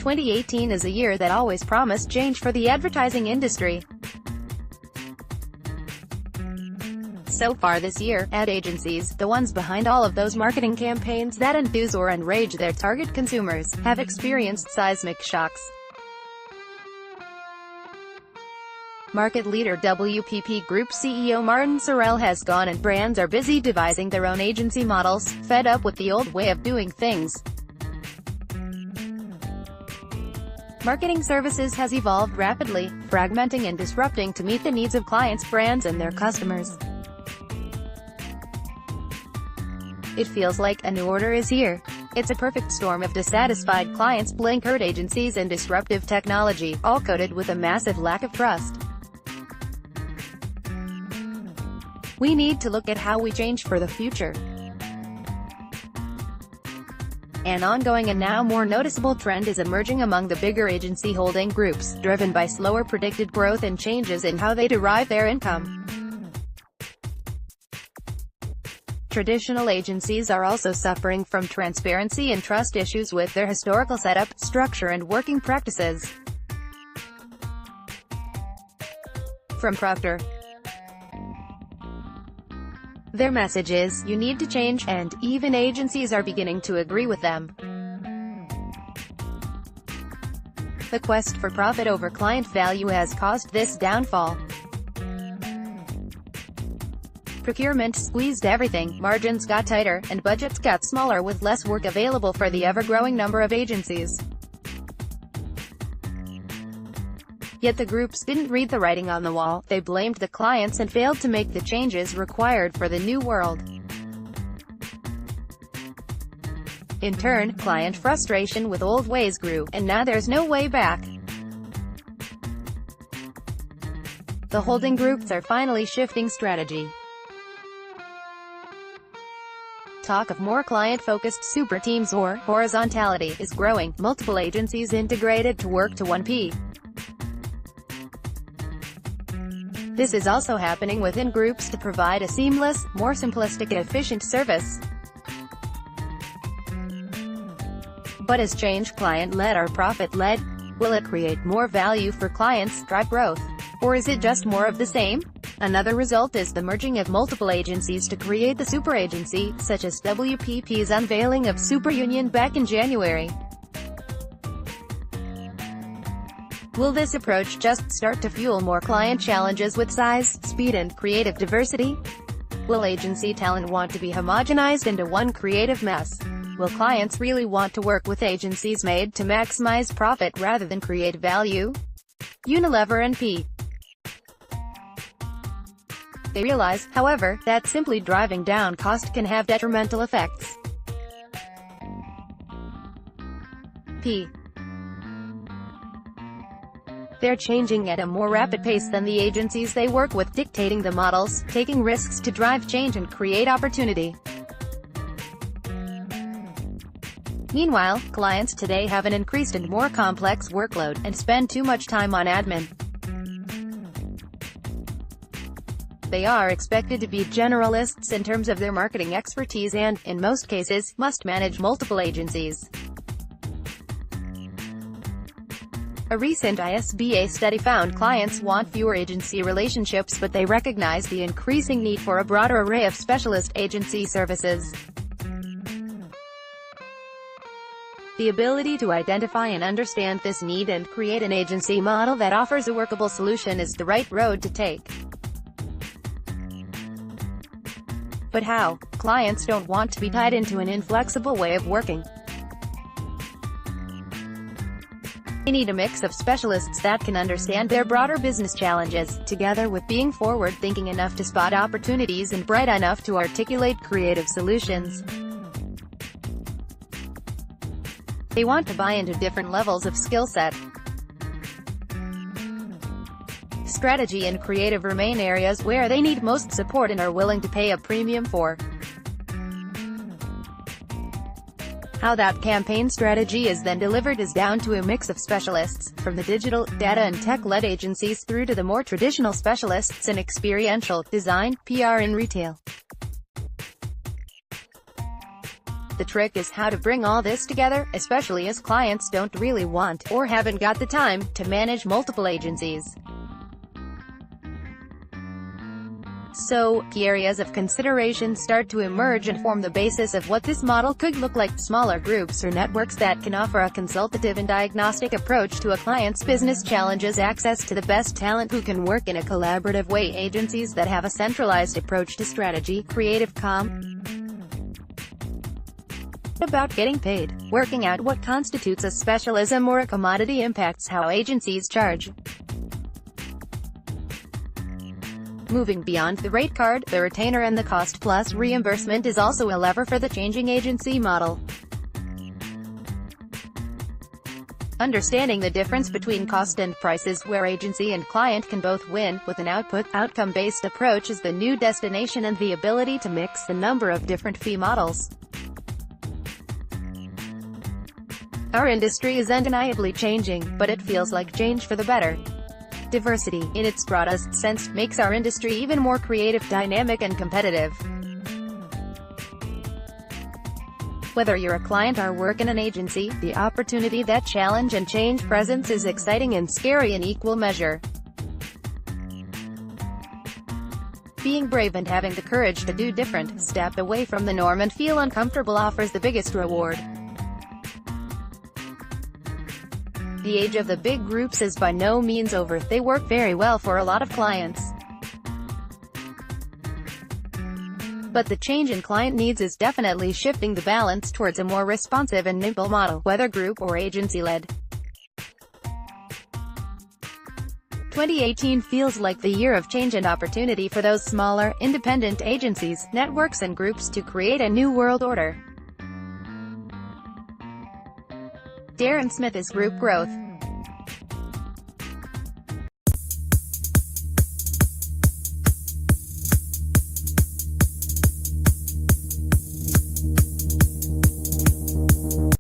2018 is a year that always promised change for the advertising industry. So far this year, ad agencies, the ones behind all of those marketing campaigns that enthuse or enrage their target consumers, have experienced seismic shocks. Market leader WPP Group CEO Martin Sorrell has gone and brands are busy devising their own agency models, fed up with the old way of doing things. Marketing services has evolved rapidly, fragmenting and disrupting to meet the needs of clients, brands and their customers. It feels like a new order is here. It's a perfect storm of dissatisfied clients, blinkered agencies and disruptive technology, all coated with a massive lack of trust. We need to look at how we change for the future. An ongoing and now more noticeable trend is emerging among the bigger agency holding groups, driven by slower predicted growth and changes in how they derive their income. Traditional agencies are also suffering from transparency and trust issues with their historical setup, structure and working practices. From Procter, their message is, you need to change, and even agencies are beginning to agree with them. The quest for profit over client value has caused this downfall. Procurement squeezed everything, margins got tighter, and budgets got smaller with less work available for the ever-growing number of agencies. Yet the groups didn't read the writing on the wall, they blamed the clients and failed to make the changes required for the new world. In turn, client frustration with old ways grew, and now there's no way back. The holding groups are finally shifting strategy. Talk of more client-focused super teams or horizontality is growing, multiple agencies integrated to work to one P. This is also happening within groups to provide a seamless, more simplistic and efficient service. But is change client-led or profit-led? Will it create more value for clients, drive growth? Or is it just more of the same? Another result is the merging of multiple agencies to create the super agency, such as WPP's unveiling of Super Union back in January. Will this approach just start to fuel more client challenges with size, speed and creative diversity? Will agency talent want to be homogenized into one creative mess? Will clients really want to work with agencies made to maximize profit rather than create value? Unilever and P. They realize, however, that simply driving down cost can have detrimental effects. P. They're changing at a more rapid pace than the agencies they work with, dictating the models, taking risks to drive change and create opportunity. Meanwhile, clients today have an increased and more complex workload, and spend too much time on admin. They are expected to be generalists in terms of their marketing expertise and, in most cases, must manage multiple agencies. A recent ISBA study found clients want fewer agency relationships, but they recognize the increasing need for a broader array of specialist agency services. The ability to identify and understand this need and create an agency model that offers a workable solution is the right road to take. But how? Clients don't want to be tied into an inflexible way of working. They need a mix of specialists that can understand their broader business challenges, together with being forward-thinking enough to spot opportunities and bright enough to articulate creative solutions. They want to buy into different levels of skill set. Strategy and creative remain areas where they need most support and are willing to pay a premium for. How that campaign strategy is then delivered is down to a mix of specialists, from the digital, data and tech-led agencies through to the more traditional specialists in experiential, design, PR and retail. The trick is how to bring all this together, especially as clients don't really want, or haven't got the time, to manage multiple agencies. So, key areas of consideration start to emerge and form the basis of what this model could look like. Smaller groups or networks that can offer a consultative and diagnostic approach to a client's business challenges. Access to the best talent who can work in a collaborative way. Agencies that have a centralized approach to strategy, creative about getting paid. Working out what constitutes a specialism or a commodity impacts how agencies charge. Moving beyond the rate card, the retainer and the cost plus reimbursement is also a lever for the changing agency model. Understanding the difference between cost and prices, where agency and client can both win, with an outcome-based approach is the new destination, and the ability to mix a number of different fee models. Our industry is undeniably changing, but it feels like change for the better. Diversity, in its broadest sense, makes our industry even more creative, dynamic and competitive. Whether you're a client or work in an agency, the opportunity that challenge and change presents is exciting and scary in equal measure. Being brave and having the courage to do different, step away from the norm and feel uncomfortable offers the biggest reward. The age of the big groups is by no means over. They work very well for a lot of clients. But the change in client needs is definitely shifting the balance towards a more responsive and nimble model, whether group or agency-led. 2018 feels like the year of change and opportunity for those smaller, independent agencies, networks and groups to create a new world order. Darren Smith is Group Growth.